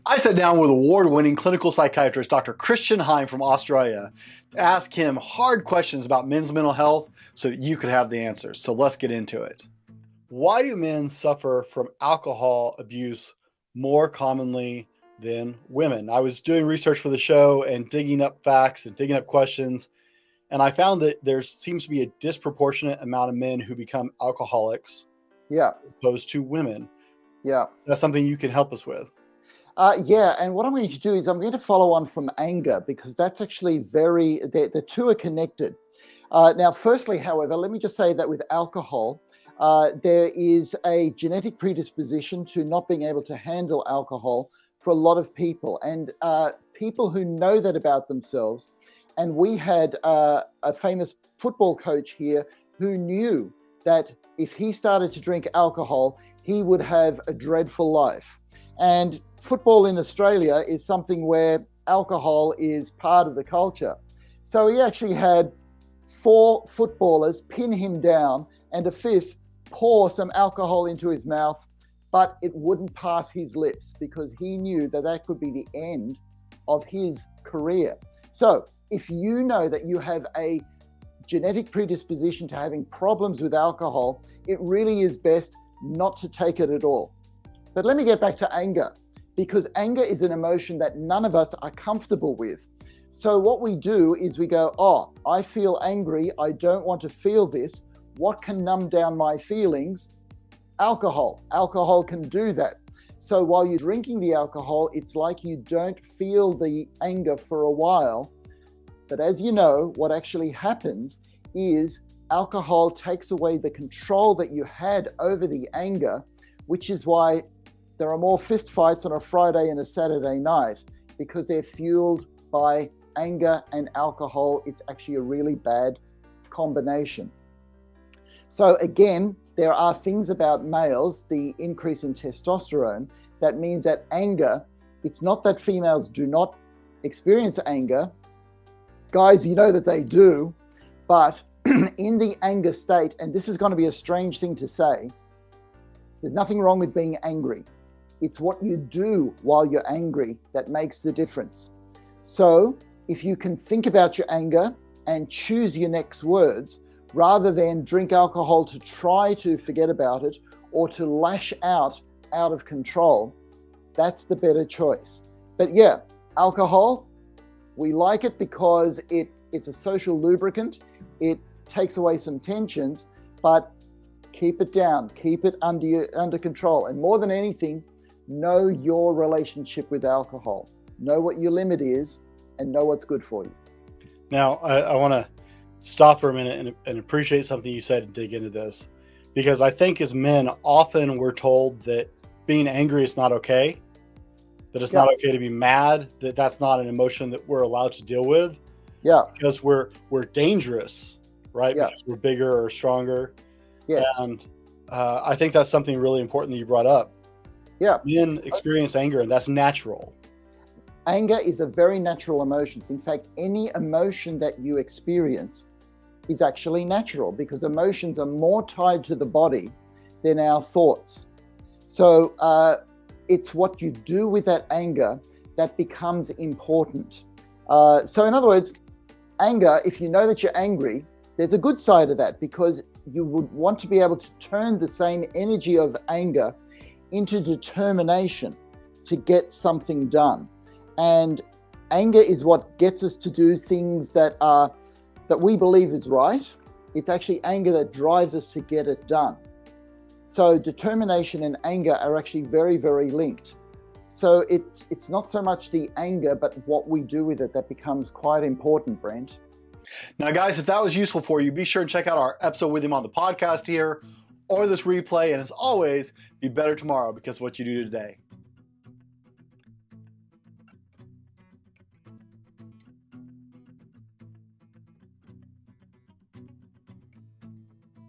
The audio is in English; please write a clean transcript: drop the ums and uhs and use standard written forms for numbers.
I sat down with award-winning clinical psychiatrist Dr. Christian Heim from Australia to ask him hard questions about men's mental health so that you could have the answers. So let's get into it. Why do men suffer from alcohol abuse more commonly than women? I was doing research for the show and digging up facts and digging up questions, and I found that there seems to be a disproportionate amount of men who become alcoholics Yeah, as opposed to women. yeah. So that's something you can help us with. Yeah, and what I'm going to do is I'm going to follow on from anger because that's actually the two are connected. Now, firstly, however, let me just say that with alcohol, there is a genetic predisposition to not being able to handle alcohol for a lot of people, and people who know that about themselves. And we had a famous football coach here who knew that if he started to drink alcohol, he would have a dreadful life. And football in Australia is something where alcohol is part of the culture. So he actually had 4 footballers pin him down and a 5th pour some alcohol into his mouth, but it wouldn't pass his lips because he knew that that could be the end of his career. So if you know that you have a genetic predisposition to having problems with alcohol, it really is best not to take it at all. But let me get back to anger, because anger is an emotion that none of us are comfortable with. So what we do is we go, oh, I feel angry. I don't want to feel this. What can numb down my feelings? Alcohol. Alcohol can do that. So while you're drinking the alcohol, it's like you don't feel the anger for a while. But as you know, what actually happens is alcohol takes away the control that you had over the anger, which is why there are more fist fights on a Friday and a Saturday night, because they're fueled by anger and alcohol. It's actually a really bad combination. So again, there are things about males, the increase in testosterone, that means that anger, it's not that females do not experience anger. Guys, you know that they do, but in the anger state, and this is going to be a strange thing to say, there's nothing wrong with being angry. It's what you do while you're angry that makes the difference. So if you can think about your anger and choose your next words, rather than drink alcohol to try to forget about it or to lash out of control, that's the better choice. But yeah, alcohol, we like it because it's a social lubricant. It takes away some tensions, but keep it down, keep it under control. And more than anything, know your relationship with alcohol. Know what your limit is and know what's good for you. Now, I want to stop for a minute and appreciate something you said and dig into this, because I think as men, often we're told that being angry is not okay, that it's not okay to be mad, that that's not an emotion that we're allowed to deal with. Yeah. Because we're dangerous, right? Yeah. Because we're bigger or stronger. Yes. And I think that's something really important that you brought up. Yeah. Men experience anger, and that's natural. Anger is a very natural emotion. In fact, any emotion that you experience is actually natural, because emotions are more tied to the body than our thoughts. So it's what you do with that anger that becomes important. So in other words, anger, if you know that you're angry, there's a good side of that, because you would want to be able to turn the same energy of anger into determination to get something done. And anger is what gets us to do things that we believe is right. It's actually anger that drives us to get it done. So determination and anger are actually very, very linked. So it's not so much the anger, but what we do with it that becomes quite important, Brent. Now, guys, if that was useful for you, be sure and check out our episode with him on the podcast here or this replay. And as always, be better tomorrow because of what you do today.